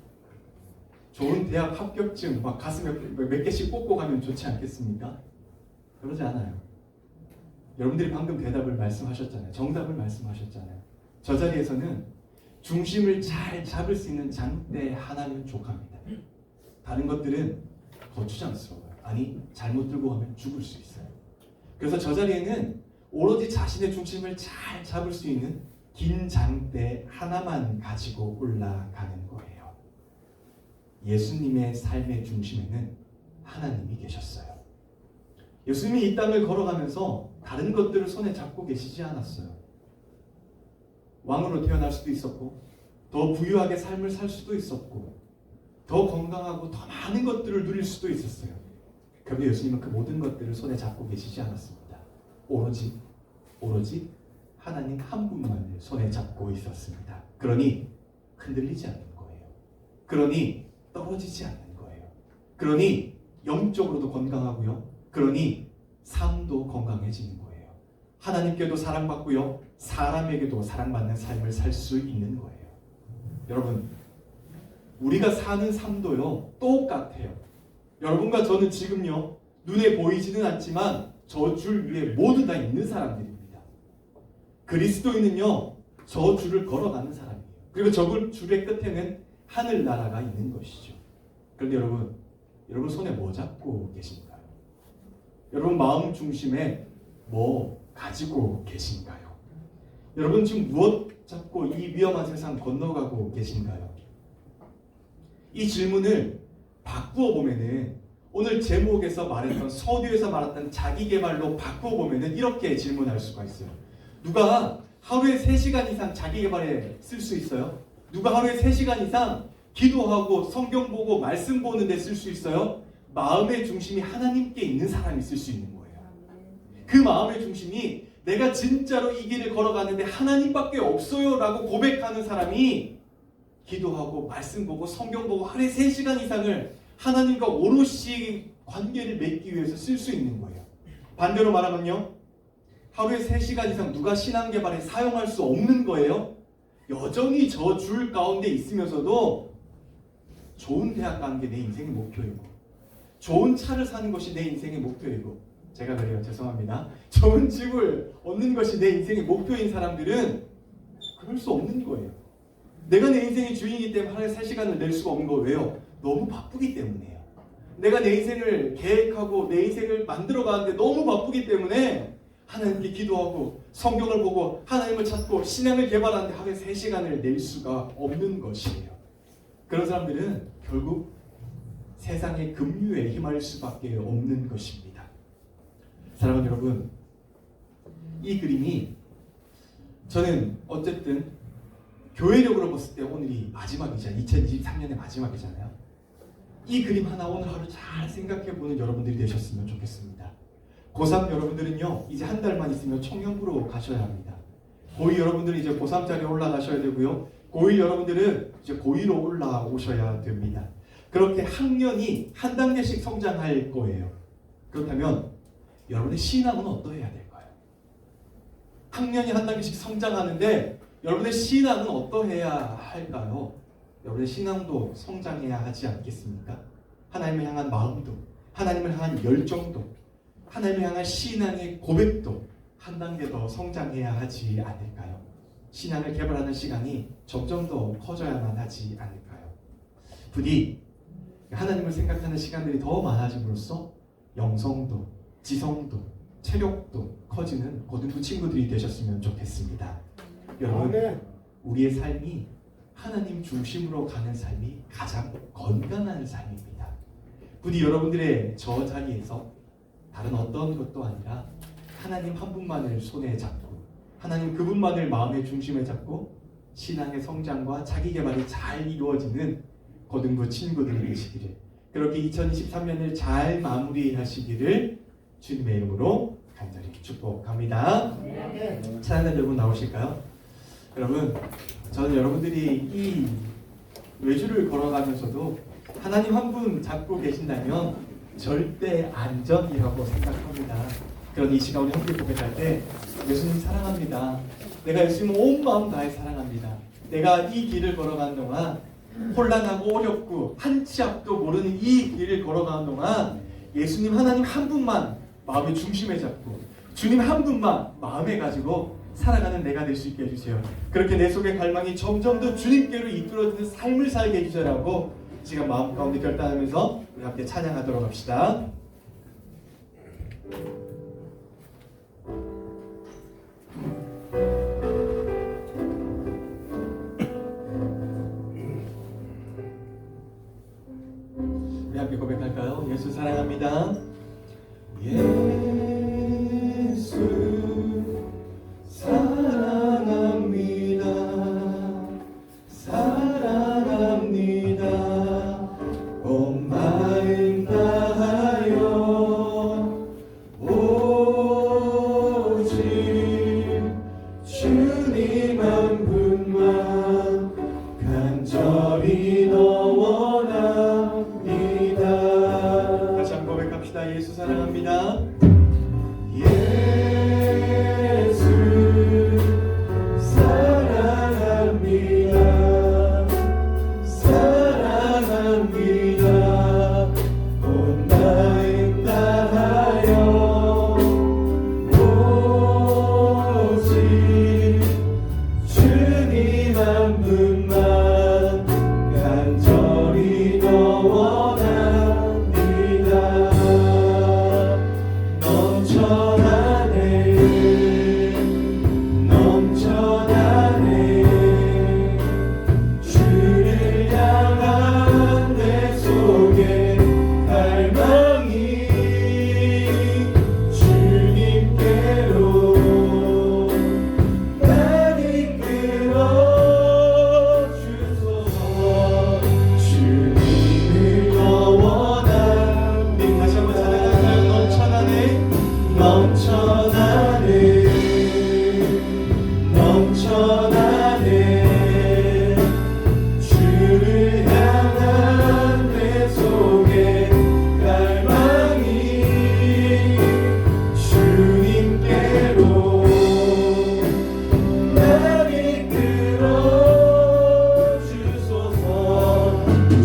Speaker 1: 좋은 대학 합격증 막 가슴에 몇 개씩 꽂고 가면 좋지 않겠습니까? 그러지 않아요. 여러분들이 방금 대답을 말씀하셨잖아요. 정답을 말씀하셨잖아요. 저 자리에서는 중심을 잘 잡을 수 있는 장대 하나는 족합니다. 다른 것들은 거추장스러워요. 아니, 잘못 들고 가면 죽을 수 있어요. 그래서 저 자리에는 오로지 자신의 중심을 잘 잡을 수 있는 긴 장대 하나만 가지고 올라가는 거예요. 예수님의 삶의 중심에는 하나님이 계셨어요. 예수님이 이 땅을 걸어가면서 다른 것들을 손에 잡고 계시지 않았어요. 왕으로 태어날 수도 있었고, 더 부유하게 삶을 살 수도 있었고, 더 건강하고 더 많은 것들을 누릴 수도 있었어요. 그런데 예수님은 그 모든 것들을 손에 잡고 계시지 않았습니다. 오로지 하나님 한 분만을 손에 잡고 있었습니다. 그러니 흔들리지 않는 거예요. 그러니 떨어지지 않는 거예요. 그러니 영적으로도 건강하고요. 그러니 삶도 건강해지는 거예요. 하나님께도 사랑받고요. 사람에게도 사랑받는 삶을 살 수 있는 거예요. 여러분, 우리가 사는 삶도요, 똑같아요. 여러분과 저는 지금요, 눈에 보이지는 않지만 저 줄 위에 모두 다 있는 사람들입니다. 그리스도인은요, 저 줄을 걸어가는 사람이에요. 그리고 저 줄의 끝에는 하늘나라가 있는 것이죠. 그런데 여러분 손에 뭐 잡고 계신가요? 여러분 마음 중심에 뭐 가지고 계신가요? 여러분 지금 무엇 잡고 이 위험한 세상 건너가고 계신가요? 이 질문을 바꾸어 보면은 오늘 제목에서 말했던 서두에서 말했던 자기개발로 바꾸어 보면은 이렇게 질문할 수가 있어요. 누가 하루에 3시간 이상 자기개발에 쓸 수 있어요? 누가 하루에 3시간 이상 기도하고 성경 보고 말씀 보는 데 쓸 수 있어요? 마음의 중심이 하나님께 있는 사람이 쓸 수 있는 거예요. 그 마음의 중심이 내가 진짜로 이 길을 걸어가는데 하나님밖에 없어요 라고 고백하는 사람이 기도하고 말씀 보고 성경 보고 하루에 3시간 이상을 하나님과 오롯이 관계를 맺기 위해서 쓸 수 있는 거예요. 반대로 말하면요, 하루에 3시간 이상 누가 신앙개발에 사용할 수 없는 거예요. 여전히 저 줄 가운데 있으면서도 좋은 대학 가는 게 내 인생의 목표이고, 좋은 차를 사는 것이 내 인생의 목표이고, 제가 그래요, 죄송합니다. 좋은 집을 얻는 것이 내 인생의 목표인 사람들은 그럴 수 없는 거예요. 내가 내 인생의 주인이기 때문에 하루에 3시간을 낼 수가 없는 거. 왜요? 너무 바쁘기 때문에요. 내가 내 인생을 계획하고 내 인생을 만들어 가는데 너무 바쁘기 때문에 하나님께 기도하고 성경을 보고 하나님을 찾고 신앙을 개발하는데 하루에 3시간을 낼 수가 없는 것이에요. 그런 사람들은 결국 세상의 급류에 휘말릴 수밖에 없는 것입니다. 사랑하는 여러분, 이 그림이 저는 어쨌든 교회력으로 봤을 때 오늘이 마지막이잖아요. 2023년의 마지막이잖아요. 이 그림 하나 오늘 하루 잘 생각해보는 여러분들이 되셨으면 좋겠습니다. 고3 여러분들은요, 이제 한 달만 있으면 청년부로 가셔야 합니다. 고2 여러분들은 이제 고3짜리 올라가셔야 되고요. 고1 여러분들은 이제 고2로 올라오셔야 됩니다. 그렇게 학년이 한 단계씩 성장할 거예요. 그렇다면 여러분의 신앙은 어떠해야 될까요? 학년이 한 단계씩 성장하는데 여러분의 신앙은 어떠해야 할까요? 여러분의 신앙도 성장해야 하지 않겠습니까? 하나님을 향한 마음도, 하나님을 향한 열정도, 하나님을 향한 신앙의 고백도 한 단계 더 성장해야 하지 않을까요? 신앙을 개발하는 시간이 점점 더 커져야만 하지 않을까요? 부디 하나님을 생각하는 시간들이 더 많아짐으로써 영성도, 지성도, 체력도 커지는 고등부 친구들이 되셨으면 좋겠습니다. 여러분, 우리의 삶이 하나님 중심으로 가는 삶이 가장 건강한 삶입니다. 부디 여러분들의 저 자리에서 다른 어떤 것도 아니라 하나님 한 분만을 손에 잡고 하나님 그분만을 마음의 중심에 잡고 신앙의 성장과 자기개발이 잘 이루어지는 고등부 친구들이 되시기를, 그렇게 2023년을 잘 마무리하시기를 주님의 이름으로 간절히 축복합니다. 찬양가 여러분 나오실까요? 여러분, 저는 여러분들이 이 외주를 걸어가면서도 하나님 한 분 잡고 계신다면 절대 안전이라고 생각합니다. 그런 이 시간 우리 함께 고백할 때 예수님 사랑합니다. 내가 예수님을 온 마음 다해 사랑합니다. 내가 이 길을 걸어가는 동안 혼란하고 어렵고 한 치 앞도 모르는 이 길을 걸어가는 동안 예수님 하나님 한 분만 마음의 중심에 잡고 주님 한 분만 마음에 가지고 살아가는 내가 될 수 있게 해주세요. 그렇게 내 속의 갈망이 점점 더 주님께로 이끌어지는 삶을 살게 해주세요라고 지금 마음 가운데 결단하면서 우리 함께 찬양하도록 합시다. 예수 사랑합니다. 예수 사랑합니다. 사랑합니다. 온 마음 다하여 오직 주님 한 분만 간절히 원합니다. 다시 한번 고백합시다. 예수 사랑합니다. 예수 사랑합니다. 사랑합니다. 온 마음 다하여 오직 주님 한 분만 간절히 더 원합니다. 넘쳐나네 주를 향한 내 속에 갈망이 주님께로 날 이끌어 주소서. 주님을 더 원하니 다시 한번 찬양할까요? 넘쳐나네 주를 향한 내 속에 갈망이 주님께로 날 이끌어 주소서.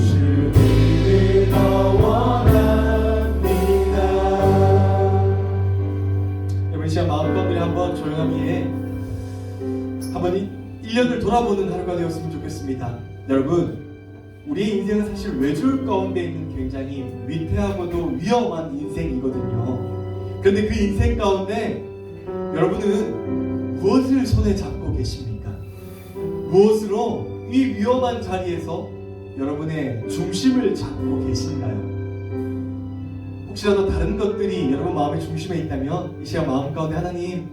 Speaker 1: 주님을 더 원합니다. 여러분, 이 시간 마음껏 한번 조용하게 한번 1년을 돌아보는 하루가 되었으면 좋겠습니다. 여러분, 우리의 인생은 사실 외줄 가운데 있는 굉장히 위태하고도 위험한 인생이거든요. 그런데 그 인생 가운데 여러분은 무엇을 손에 잡고 계십니까? 무엇으로 이 위험한 자리에서 여러분의 중심을 잡고 계신가요? 혹시라도 다른 것들이 여러분 마음의 중심에 있다면 이 시간 마음 가운데 하나님,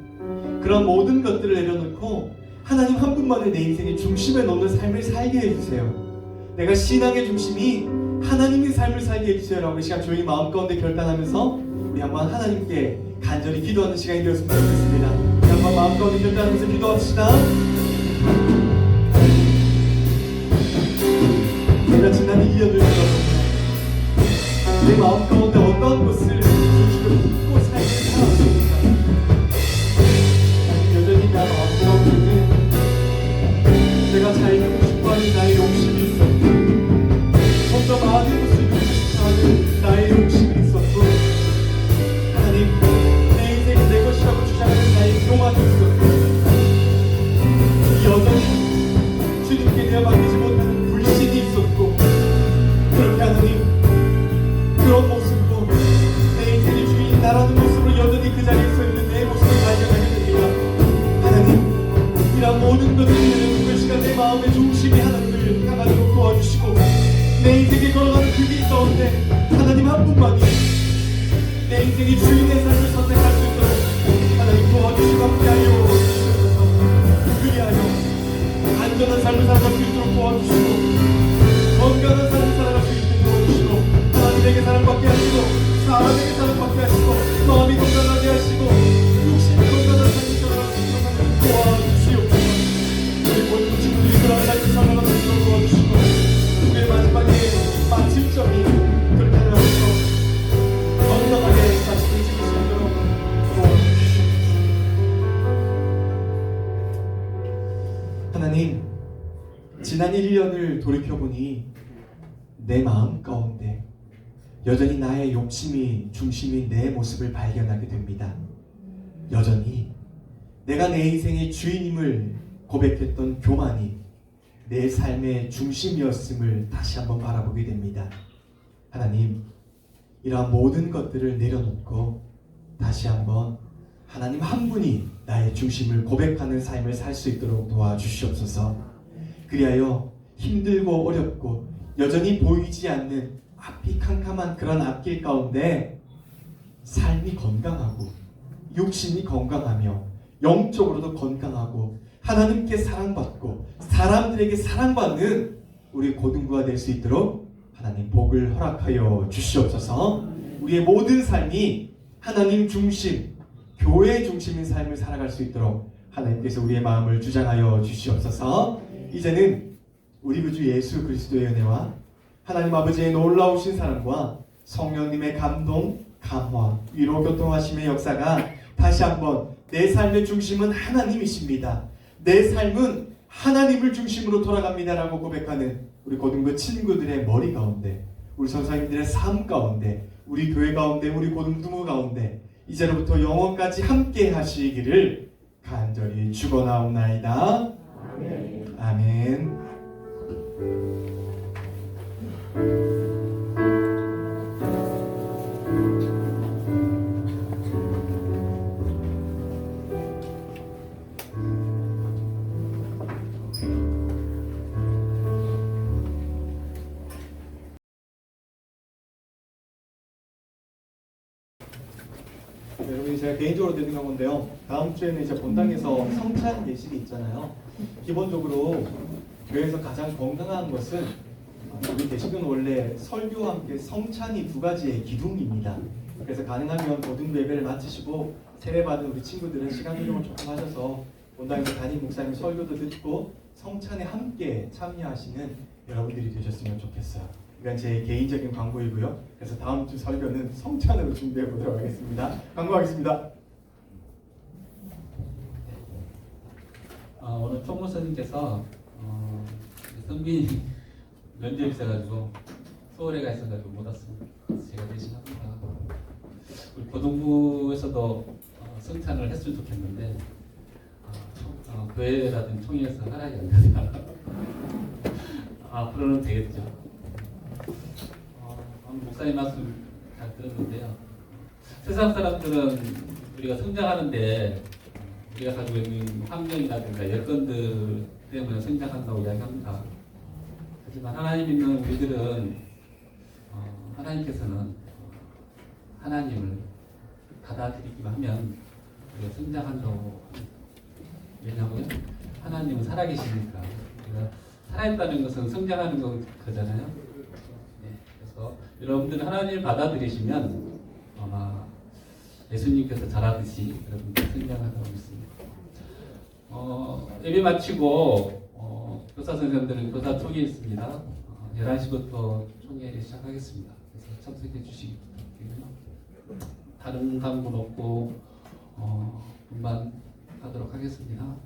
Speaker 1: 그런 모든 것들을 내려놓고 하나님 한 분만을 내 인생의 중심에 놓는 삶을 살게 해주세요. 내가 신앙의 중심이 하나님의 삶을 살게 해주세요 라고 이 시간 조용히 마음 가운데 결단하면서 우리 한번 하나님께 간절히 기도하는 시간이 되었으면 좋겠습니다. 우리 한번 마음 가운데 결단하면서 기도합시다. 내가 지난 1년을 들어보면 내 마음 가운데 어떤 것을 중심으로 품고 살게 살았습니까? 여전히 나 마음 가운데는 내가 잘 되고 싶어하는 나의 욕심이 있었고, 좀 더 많은 것을 누리고 싶어하는 나의 욕심이 있었고, 하나님, 내 인생이 내 것이라고 주장하는 나의 교만이 있었고, 여전히 주님께 내어 맡기지 못하는 불신이 있었고, 그렇게 하나님, 그런 모습으로 내 인생의 주인이 나라는 모습으로 여전히 그 자리에 서 있는 내 모습을 발견하게 됩니다. 하나님, 이런 모든 것들을 내려놓고 그 시간 내 마음의 중심이 하나님을 향하도록 도와주시고, 내 인생에 걸어가는 그 길 가운데 하나님 한 분만이 내 인생의 주인의 삶을 선택할 수 있도록 하나님 도와주시고 함께하여 주시옵소서. 그리하여 안전한 삶을 살아갈 수 있도록 도와주시고, 건강한 삶을 살아갈 수 있도록 도와주시고, 하나님에게 사랑받게 하시고, 사람에게 사랑받게 하시고, 마음이 건강하게 하시고, 육신이 건강한 삶을 살아갈 수 있도록 하나님 도와주시옵소서. 우리 모든 친구들이 그런 삶을 살아갈 수 있도록 도와주시고, 우리의 마지막에 마침점이 그렇게 하면서 건강하게 다시 되실 수 있도록 도와주시옵소서. 하나님, 지난 1년을 돌이켜보니 내 마음 가운데 여전히 나의 욕심이 중심인 내 모습을 발견하게 됩니다. 여전히 내가 내 인생의 주인임을 고백했던 교만이 내 삶의 중심이었음을 다시 한번 바라보게 됩니다. 하나님, 이러한 모든 것들을 내려놓고 다시 한번 하나님 한 분이 나의 중심을 고백하는 삶을 살 수 있도록 도와주시옵소서. 그리하여 힘들고 어렵고 여전히 보이지 않는 앞이 캄캄한 그런 앞길 가운데 삶이 건강하고 육신이 건강하며 영적으로도 건강하고 하나님께 사랑받고 사람들에게 사랑받는 우리 고등부가 될 수 있도록 하나님 복을 허락하여 주시옵소서. 우리의 모든 삶이 하나님 중심, 교회 중심인 삶을 살아갈 수 있도록 하나님께서 우리의 마음을 주장하여 주시옵소서. 이제는 우리 구주 예수 그리스도의 은혜와 하나님 아버지의 놀라우신 사랑과 성령님의 감동, 감화, 위로 교통하심의 역사가 다시 한번 내 삶의 중심은 하나님이십니다. 내 삶은 하나님을 중심으로 돌아갑니다라고 고백하는 우리 고등부 친구들의 머리 가운데, 우리 선생님들의 삶 가운데, 우리 교회 가운데, 우리 고등부모 가운데 이제로부터 영원까지 함께 하시기를 간절히 축원하옵나이다. 아멘. 여러분 제가 개인적으로 드리는 건데요. 다음 주에는 이제 본당에서 성찬 예식이 있잖아요. 기본적으로 교회에서 가장 건강한 것은 우리 대식은 원래 설교와 함께 성찬이 두 가지의 기둥입니다. 그래서 가능하면 고등 예배를 마치시고 세례받은 우리 친구들은 시간 이동을 조금 하셔서 본당에서 담임 목사님 설교도 듣고 성찬에 함께 참여하시는 여러분들이 되셨으면 좋겠어요. 이건 제 개인적인 광고이고요. 그래서 다음 주 설교는 성찬으로 준비해 보도록 하겠습니다. 광고하겠습니다.
Speaker 6: 오늘 총무사님께서 선빈이 면접이 있어가지고 서울에 가 있어가지고 못 왔습니다. 제가 대신합니다. 우리 고등부에서도 성찬을 했으면 좋겠는데 교회라든지 총회에서 하락이 안 되니까 앞으로는 되겠죠. 목사님 말씀 잘 들었는데요. 세상 사람들은 우리가 성장하는데 우리가 가지고 있는 환경이라든가 여건들 때문에 성장한다고 이야기합니다. 하지만 하나님 믿는 우리들은 하나님께서는 하나님을 받아들이기만 하면 우리가 성장한다고. 왜냐하면 하나님은 살아계시니까. 우리가 살아있다는 것은 성장하는 거잖아요. 네, 그래서 여러분들 하나님을 받아들이시면 아마 예수님께서 잘하듯이 여러분들 성장한다고 믿습니다. 예배 마치고 교사 선생님들은 교사 총회 있습니다. 11시부터 총회를 시작하겠습니다. 그래서 참석해 주시기 부탁드리고요. 다른 강문 없고 분만 하도록 하겠습니다.